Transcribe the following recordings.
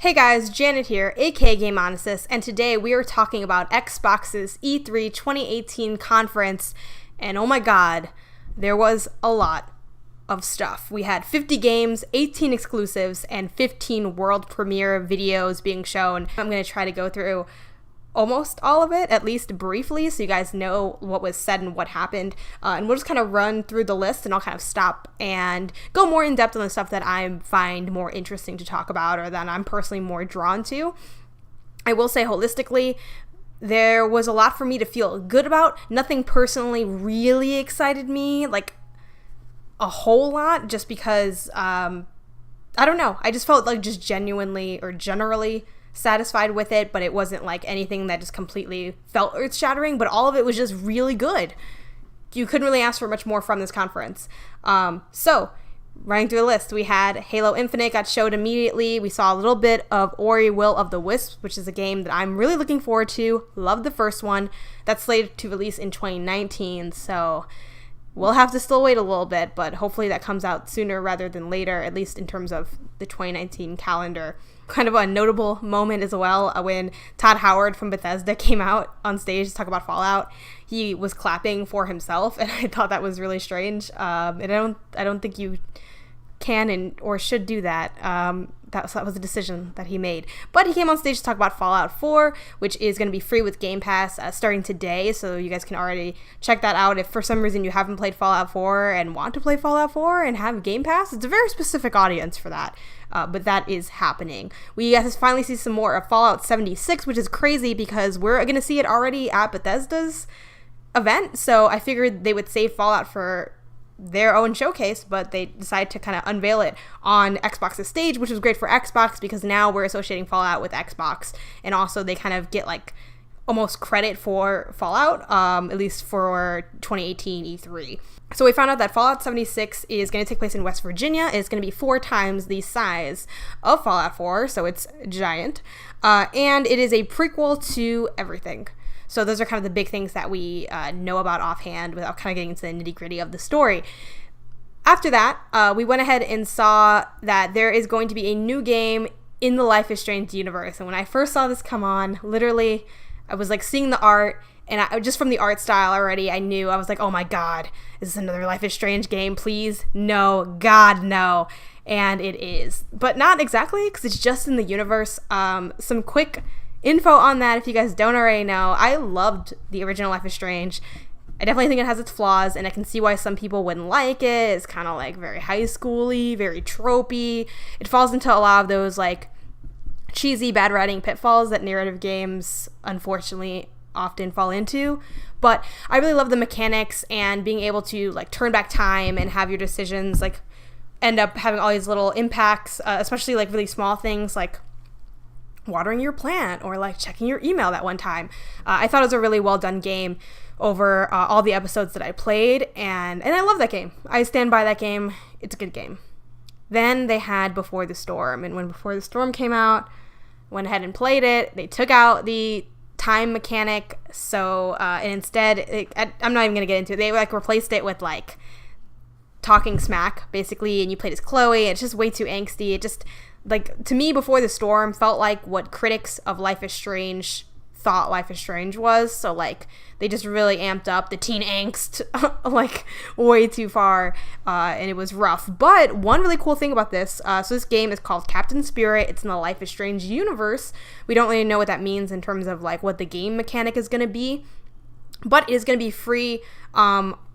Hey guys, Janet here, aka Gameonysus, and today we are talking about Xbox's E3 2018 conference, and oh my god, there was a lot of stuff. We had 50 games, 18 exclusives, and 15 world premiere videos being shown. I'm going to try to go through almost all of it, at least briefly, so you guys know what was said and what happened. And we'll just kind of run through the list, and I'll kind of stop and go more in depth on the stuff that I find more interesting to talk about or that I'm personally more drawn to. I will say holistically, there was a lot for me to feel good about. Nothing personally really excited me, like a whole lot, just because, I don't know. I just felt like just genuinely or generally satisfied with it, but it wasn't like anything that just completely felt earth-shattering, but all of it was just really good. You couldn't really ask for much more from this conference. So, running through the list, we had Halo Infinite got showed immediately. We saw a little bit of Ori Will of the Wisps, which is a game that I'm really looking forward to. Love the first one. That's slated to release in 2019, so we'll have to still wait a little bit, but hopefully that comes out sooner rather than later, at least in terms of the 2019 calendar. Kind of a notable moment as well when Todd Howard from Bethesda came out on stage to talk about Fallout. He was clapping for himself, and I thought that was really strange. And I don't think you can or should do that. That was a decision that he made. But he came on stage to talk about Fallout 4, which is going to be free with Game Pass starting today, so you guys can already check that out. If for some reason you haven't played Fallout 4 and want to play Fallout 4 and have Game Pass, it's a very specific audience for that. But that is happening. We got to finally see some more of Fallout 76, which is crazy because we're going to see it already at Bethesda's event, so I figured they would save Fallout for their own showcase, but they decided to kind of unveil it on Xbox's stage, which was great for Xbox because now we're associating Fallout with Xbox, and also they kind of get like almost credit for Fallout, at least for 2018 E3. So we found out that Fallout 76 is going to take place in West Virginia. It's going to be 4 times the size of Fallout 4, so it's giant, and it is a prequel to everything. So those are kind of the big things that we know about offhand without kind of getting into the nitty-gritty of the story. After that, we went ahead and saw that there is going to be a new game in the Life is Strange universe. And when I first saw this come on, literally, I was like seeing the art, and just from the art style already, I knew, I was like, oh my god, is this another Life is Strange game? Please? No. God, no. And it is. But not exactly, because it's just in the universe. Some quick info on that, if you guys don't already know. I loved the original Life is Strange. I definitely think it has its flaws, and I can see why some people wouldn't like it. It's kind of like very high school-y, very tropey. It falls into a lot of those like cheesy bad writing pitfalls that narrative games unfortunately often fall into. But I really love the mechanics and being able to like turn back time and have your decisions like end up having all these little impacts, especially like really small things like watering your plant or like checking your email that one time. I thought it was a really well done game over all the episodes that I played, and I love that game. I stand by that game. It's a good game. Then they had Before the Storm, and when Before the Storm came out, went ahead and played it. They took out the time mechanic, so and instead I'm not even gonna get into it. They like replaced it with like talking smack basically, and you played as Chloe. It's just way too angsty. It just, like, to me, Before the Storm felt like what critics of Life is Strange thought Life is Strange was. So, like, they just really amped up the teen angst, like, way too far, and it was rough. But one really cool thing about this, so this game is called Captain Spirit. It's in the Life is Strange universe. We don't really know what that means in terms of, like, what the game mechanic is going to be, but it is going to be free,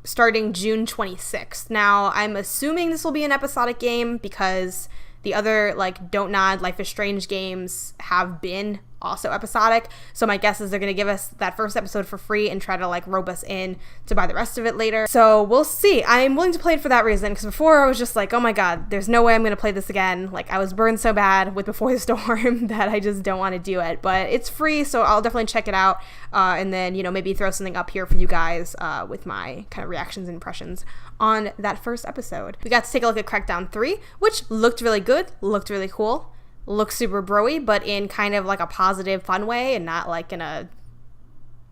starting June 26th. Now, I'm assuming this will be an episodic game because the other, like, Don't Nod, Life is Strange games have been also episodic. So my guess is they're going to give us that first episode for free and try to, like, rope us in to buy the rest of it later. So we'll see. I'm willing to play it for that reason, because before I was just like, oh my god, there's no way I'm going to play this again. Like, I was burned so bad with Before the Storm that I just don't want to do it. But it's free, so I'll definitely check it out, and then, you know, maybe throw something up here for you guys with my kind of reactions and impressions on that first episode. We got to take a look at Crackdown 3, which looked really good, looked really cool, looked super broy, but in kind of like a positive, fun way and not like in a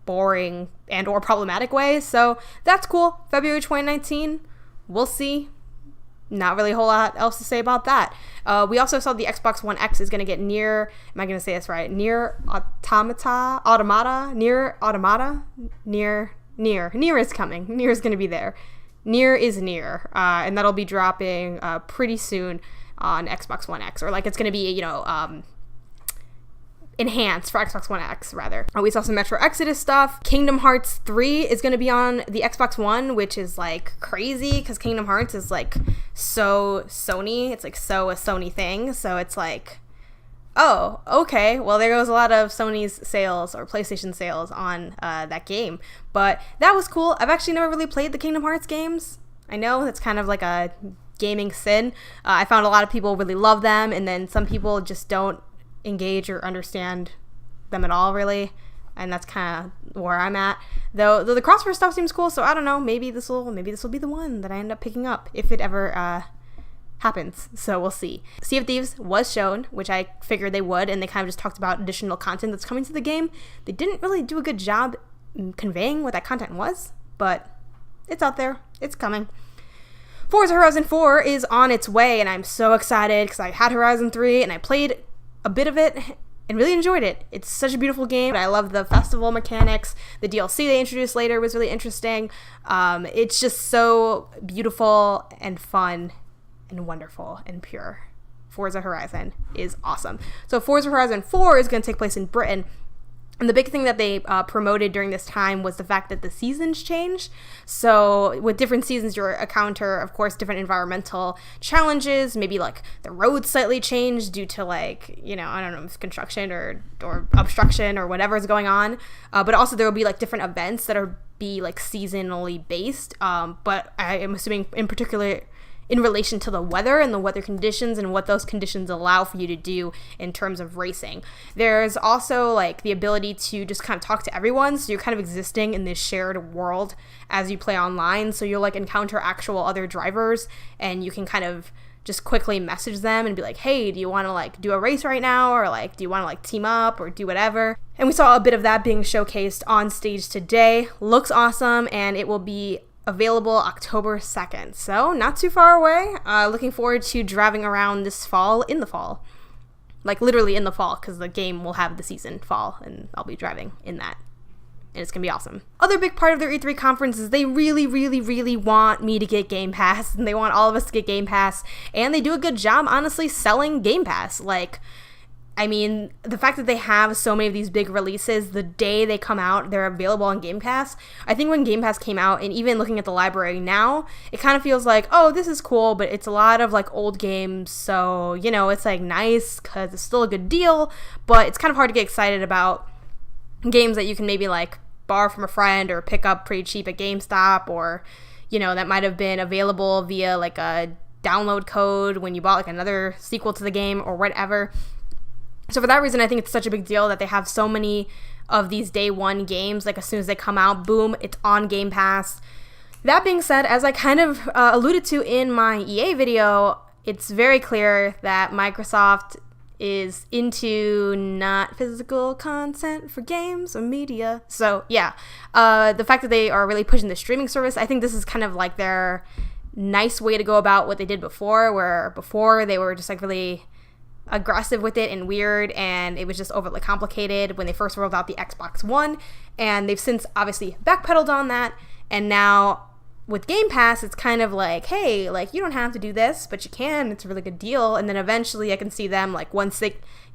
boring and or problematic way. So that's cool. February 2019. We'll see. not really a whole lot else to say about that. We also saw the Xbox One X is going to get Nier, am I going to say this right? Nier Automata? Nier is coming. Nier is going to be there. Nier is near, and that'll be dropping pretty soon on Xbox One X, or like it's going to be, enhanced for Xbox One X, rather. We saw some Metro Exodus stuff. Kingdom Hearts 3 is going to be on the Xbox One, which is like crazy because Kingdom Hearts is like so Sony. It's like so a Sony thing. So it's like, oh, okay. Well, there goes a lot of Sony's sales or PlayStation sales on that game. But that was cool. I've actually never really played the Kingdom Hearts games. I know that's kind of like a gaming sin. I found a lot of people really love them, and then some people just don't engage or understand them at all, really, and that's kind of where I'm at. Though the crossword stuff seems cool, so I don't know. Maybe this will be the one that I end up picking up if it ever happens. So we'll see. Sea of Thieves was shown, which I figured they would, and they kind of just talked about additional content that's coming to the game. They didn't really do a good job conveying what that content was, but it's out there. It's coming. Forza Horizon 4 is on its way, and I'm so excited because I had Horizon 3 and I played a bit of it and really enjoyed it. It's such a beautiful game. I love the festival mechanics. The DLC they introduced later was really interesting. It's just so beautiful and fun and wonderful and pure. Forza Horizon is awesome. So Forza Horizon 4 is going to take place in Britain. And the big thing that they promoted during this time was the fact that the seasons change. So with different seasons, you encounter, of course, different environmental challenges. Maybe like the roads slightly change due to like, I don't know, construction or obstruction or whatever is going on. But also there will be like different events that are like seasonally based. But I am assuming in particular in relation to the weather and the weather conditions and what those conditions allow for you to do in terms of racing. There's also like the ability to just kind of talk to everyone, so you're kind of existing in this shared world as you play online, so you'll like encounter actual other drivers and you can kind of just quickly message them and be like, hey, do you want to like do a race right now, or like do you want to like team up or do whatever. And we saw a bit of that being showcased on stage today. Looks awesome, and it will be available October 2nd, so not too far away. Looking forward to driving around this fall, in the fall. Like literally in the fall, because the game will have the season fall, and I'll be driving in that. And it's going to be awesome. Other big part of their E3 conference is they really, really, really want me to get Game Pass, and they want all of us to get Game Pass, and they do a good job, honestly, selling Game Pass. Like, I mean, the fact that they have so many of these big releases, the day they come out, they're available on Game Pass. I think when Game Pass came out, and even looking at the library now, it kind of feels like, oh, this is cool, but it's a lot of, like, old games, so, it's, like, nice, because it's still a good deal, but it's kind of hard to get excited about games that you can maybe, like, borrow from a friend or pick up pretty cheap at GameStop, or, that might have been available via, like, a download code when you bought, like, another sequel to the game or whatever. So for that reason, I think it's such a big deal that they have so many of these day one games. Like, as soon as they come out, boom, it's on Game Pass. That being said, as I kind of alluded to in my EA video, it's very clear that Microsoft is into not physical content for games or media. So yeah, the fact that they are really pushing the streaming service, I think this is kind of like their nice way to go about what they did before, where before they were just like really aggressive with it and weird, and it was just overly complicated when they first rolled out the Xbox One, and they've since obviously backpedaled on that, and now with Game Pass, it's kind of like, hey, like, you don't have to do this, but you can. It's a really good deal. And then eventually I can see them, like, once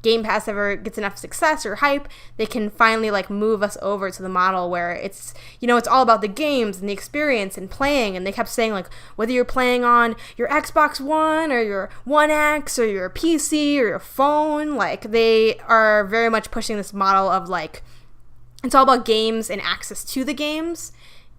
Game Pass ever gets enough success or hype, they can finally, like, move us over to the model where it's, it's all about the games and the experience and playing. And they kept saying, like, whether you're playing on your Xbox One or your One X or your PC or your phone, like, they are very much pushing this model of, like, it's all about games and access to the games,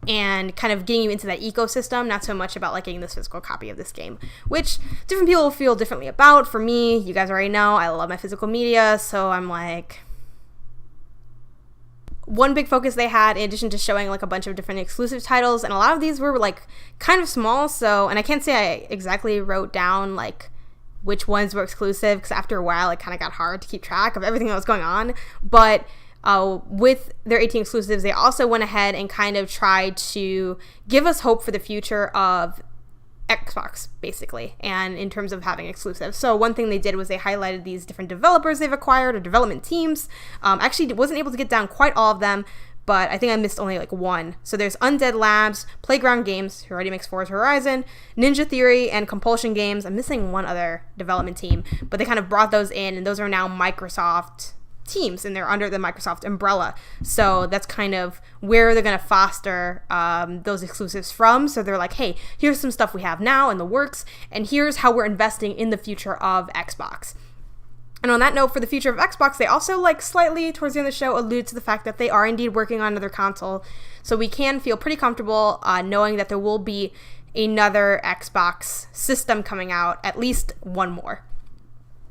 and kind of getting you into that ecosystem, not so much about like getting this physical copy of this game, which different people feel differently about. For me, you guys already know, I love my physical media, so I'm like, one big focus they had, in addition to showing like a bunch of different exclusive titles, and a lot of these were like kind of small, so, and I can't say I exactly wrote down like which ones were exclusive, because after a while it kind of got hard to keep track of everything that was going on, but with their 18 exclusives, they also went ahead and kind of tried to give us hope for the future of Xbox, basically, and in terms of having exclusives. So one thing they did was they highlighted these different developers they've acquired or development teams. Actually, wasn't able to get down quite all of them, but I think I missed only like one. So there's Undead Labs, Playground Games, who already makes Forza Horizon, Ninja Theory, and Compulsion Games. I'm missing one other development team, but they kind of brought those in, and those are now Microsoft teams, and they're under the Microsoft umbrella. So that's kind of where they're going to foster those exclusives from. So they're like, hey, here's some stuff we have now in the works, and here's how we're investing in the future of Xbox. And on that note, for the future of Xbox, they also like slightly towards the end of the show allude to the fact that they are indeed working on another console. So we can feel pretty comfortable knowing that there will be another Xbox system coming out, at least one more.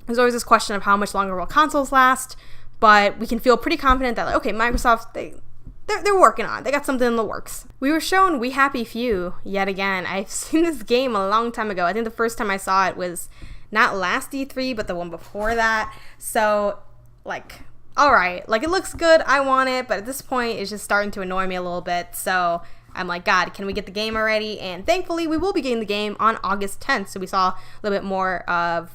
There's always this question of how much longer will consoles last, but we can feel pretty confident that, like, okay, Microsoft, they're working on it. They got something in the works. We were shown We Happy Few yet again. I've seen this game a long time ago. I think the first time I saw it was not last E3, but the one before that. So, like, all right, like, it looks good. I want it, but at this point, it's just starting to annoy me a little bit. So I'm like, God, can we get the game already? And thankfully, we will be getting the game on August 10th. So we saw a little bit more of,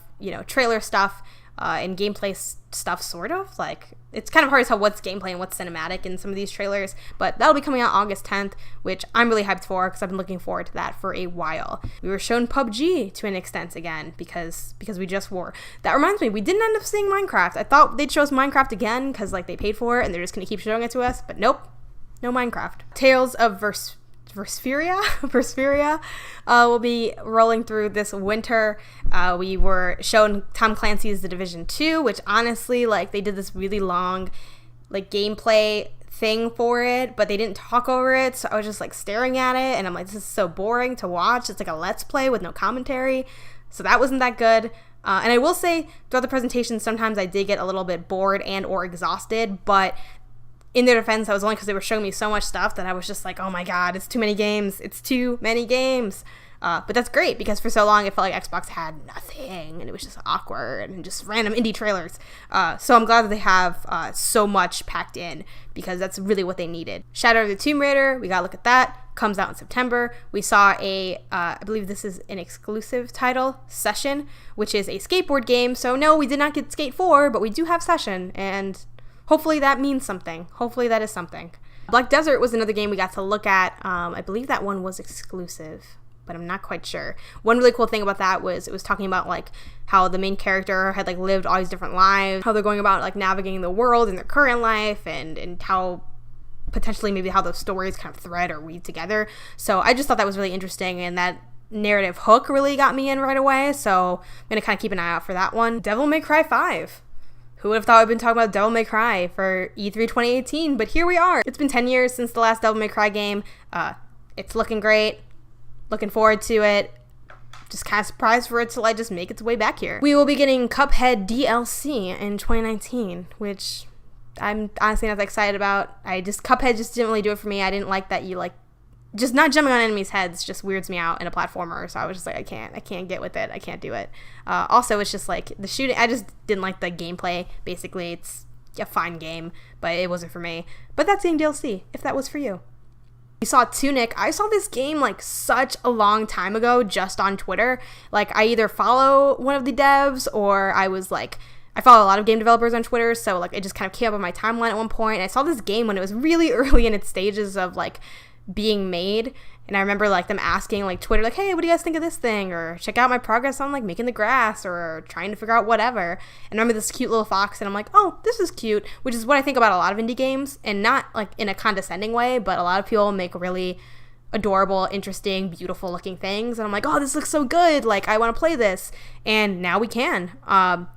trailer stuff and gameplay stuff, sort of. Like, it's kind of hard to tell what's gameplay and what's cinematic in some of these trailers, but that'll be coming out August 10th, which I'm really hyped for because I've been looking forward to that for a while. We were shown PUBG to an extent again because we just were. That reminds me, we didn't end up seeing Minecraft. I thought they'd show us Minecraft again because, like, they paid for it and they're just going to keep showing it to us, but nope, no Minecraft. Tales of Vesperia will be rolling through this winter. We were shown Tom Clancy's The Division 2, which honestly, like, they did this really long, like, gameplay thing for it, but they didn't talk over it, so I was just, like, staring at it, and I'm like, this is so boring to watch. It's like a let's play with no commentary, so that wasn't that good. And I will say, throughout the presentation, sometimes I did get a little bit bored and or exhausted, but in their defense, that was only because they were showing me so much stuff that I was just like, oh my God, it's too many games. It's too many games. But that's great because for so long it felt like Xbox had nothing and it was just awkward and just random indie trailers. So I'm glad that they have so much packed in because that's really what they needed. Shadow of the Tomb Raider, we got to look at that. Comes out in September. We saw I believe this is an exclusive title, Session, which is a skateboard game. So no, we did not get Skate 4, but we do have Session, and hopefully that means something. Hopefully that is something. Black Desert was another game we got to look at. I believe that one was exclusive, but I'm not quite sure. One really cool thing about that was it was talking about, like, how the main character had, like, lived all these different lives, how they're going about, like, navigating the world in their current life, and how potentially maybe how those stories kind of thread or weave together. So I just thought that was really interesting, and that narrative hook really got me in right away. So I'm going to kind of keep an eye out for that one. Devil May Cry 5. Who would have thought I've been talking about Devil May Cry for E3 2018, but here we are. It's been 10 years since the last Devil May Cry game. It's looking great. Looking forward to it. Just kind of surprised for it to, like, just make its way back here. We will be getting Cuphead DLC in 2019, which I'm honestly not that excited about. Cuphead just didn't really do it for me. I didn't like that you, like, just not jumping on enemies' heads just weirds me out in a platformer. So I was just like, I can't get with it. I can't do it. Also, it's just like the shooting. I just didn't like the gameplay. Basically, it's a fine game, but it wasn't for me. But that's game DLC, if that was for you. We saw Tunic. I saw this game, like, such a long time ago just on Twitter. Like, I either follow one of the devs or I follow a lot of game developers on Twitter, so, like, it just kind of came up on my timeline at one point. I saw this game when it was really early in its stages of, like, being made, and I remember, like, them asking, like, Twitter, like, hey, what do you guys think of this thing, or check out my progress on, like, making the grass, or trying to figure out whatever. And I remember this cute little fox, and I'm like, oh, this is cute, which is what I think about a lot of indie games, and not, like, in a condescending way, but a lot of people make really adorable, interesting, beautiful looking things, and I'm like, oh, this looks so good, like, I want to play this. And now we can.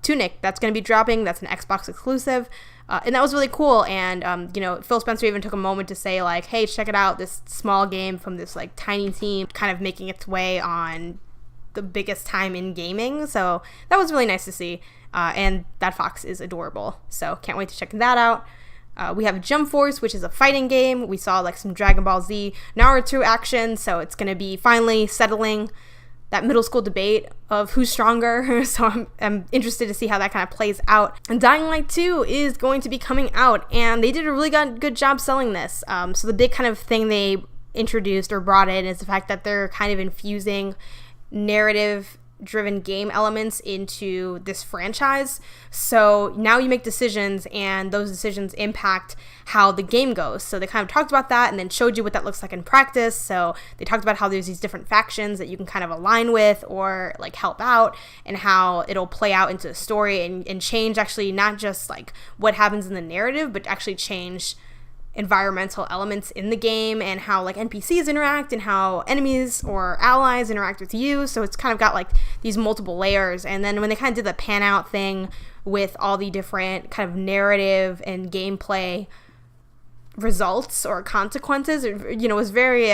Tunic, that's going to be dropping. That's an Xbox exclusive. And that was really cool. And, Phil Spencer even took a moment to say, like, hey, check it out, this small game from this, like, tiny team kind of making its way on the biggest time in gaming. So that was really nice to see. And that fox is adorable. So can't wait to check that out. We have Jump Force, which is a fighting game. We saw, like, some Dragon Ball Z Naruto action. So it's going to be finally settling that middle school debate of who's stronger. So I'm interested to see how that kind of plays out. And Dying Light 2 is going to be coming out, and they did a really good job selling this. So the big kind of thing they introduced or brought in is the fact that they're kind of infusing narrative driven game elements into this franchise. So now you make decisions, and those decisions impact how the game goes. So they kind of talked about that and then showed you what that looks like in practice. So they talked about how there's these different factions that you can kind of align with or like help out, and how it'll play out into the story and change actually not just like what happens in the narrative, but actually change environmental elements in the game, and how like NPCs interact and how enemies or allies interact with you. So it's kind of got like these multiple layers. And then when they kind of did the pan out thing with all the different kind of narrative and gameplay results or consequences, it was very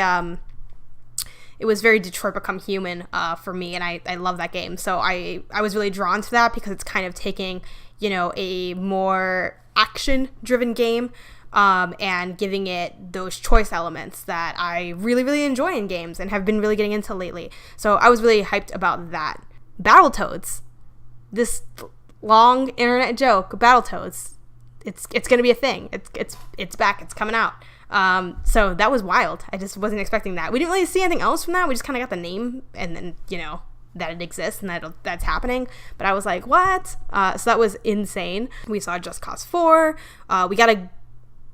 Detroit Become Human for me, and I love that game. So I was really drawn to that because it's kind of taking a more action driven game and giving it those choice elements that I really, really enjoy in games and have been really getting into lately. So I was really hyped about that. Battletoads. This long internet joke, Battletoads. It's going to be a thing. It's back. It's coming out. So that was wild. I just wasn't expecting that. We didn't really see anything else from that. We just kind of got the name and then, that it exists and that's happening. But I was like, what? So that was insane. We saw Just Cause 4. We got a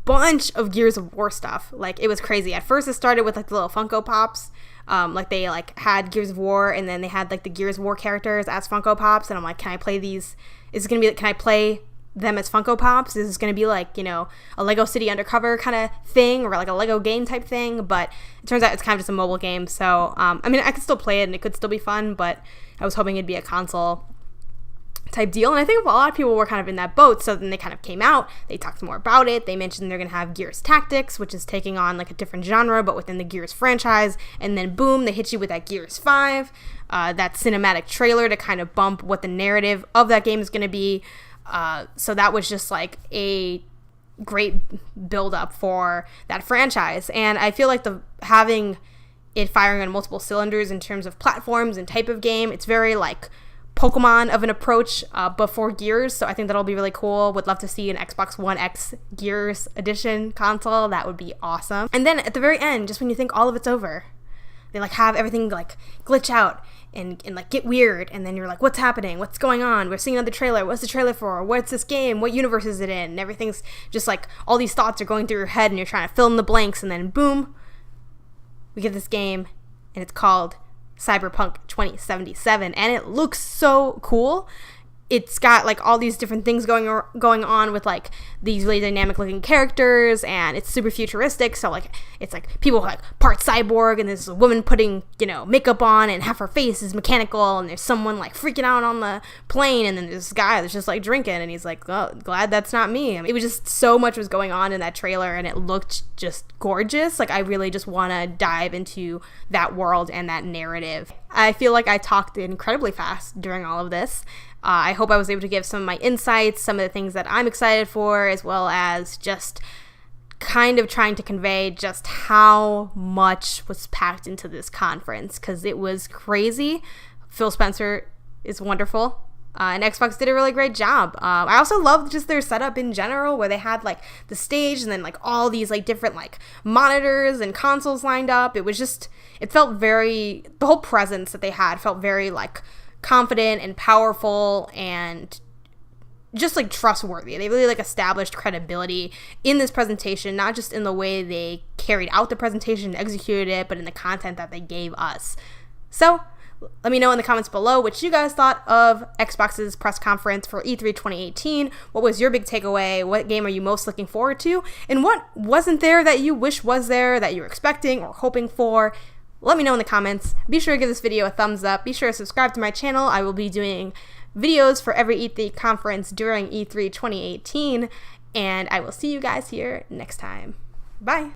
bunch of Gears of War stuff. Like, it was crazy. At first it started with like the little Funko Pops. Like they like had Gears of War, and then they had like the Gears of War characters as Funko Pops, and I'm like, can I play these? Can I play them as Funko Pops? Is this going to be like, a Lego City Undercover kind of thing, or like a Lego game type thing? But it turns out it's kind of just a mobile game. So, I could still play it and it could still be fun, but I was hoping it'd be a console type deal. And I think a lot of people were kind of in that boat. So then they kind of came out, they talked more about it. They mentioned they're going to have Gears Tactics, which is taking on like a different genre, but within the Gears franchise. And then boom, they hit you with that Gears 5, that cinematic trailer to kind of bump what the narrative of that game is going to be. So that was just like a great build up for that franchise. And I feel like having it firing on multiple cylinders in terms of platforms and type of game, it's very like Pokemon of an approach before Gears. So I think that'll be really cool. Would love to see an Xbox One X Gears edition console. That would be awesome. And then at the very end, just when you think all of it's over, they like have everything like glitch out and like get weird, and then you're like, what's happening? What's going on? We're seeing another trailer. What's the trailer for? What's this game? What universe is it in? And everything's just like, all these thoughts are going through your head and you're trying to fill in the blanks, and then boom, we get this game, and it's called Cyberpunk 2077, and it looks so cool. It's got like all these different things going on with like these really dynamic looking characters, and it's super futuristic. So like it's like people like part cyborg, and there's a woman putting makeup on, and half her face is mechanical, and there's someone like freaking out on the plane, and then there's this guy that's just like drinking, and he's like, oh, glad that's not me. It was just so much was going on in that trailer, and it looked just gorgeous. Like I really just want to dive into that world and that narrative. I feel like I talked incredibly fast during all of this. I hope I was able to give some of my insights, some of the things that I'm excited for, as well as just kind of trying to convey just how much was packed into this conference, because it was crazy. Phil Spencer is wonderful. And Xbox did a really great job. I also loved just their setup in general, where they had like the stage and then like all these like different like monitors and consoles lined up. It felt very, the whole presence that they had felt very like confident and powerful and just like trustworthy. They really like established credibility in this presentation, not just in the way they carried out the presentation and executed it, but in the content that they gave us. So let me know in the comments below what you guys thought of Xbox's press conference for E3 2018. What was your big takeaway? What game are you most looking forward to? And what wasn't there that you wish was there, that you were expecting or hoping for? Let me know in the comments. Be sure to give this video a thumbs up. Be sure to subscribe to my channel. I will be doing videos for every E3 conference during E3 2018. And I will see you guys here next time. Bye.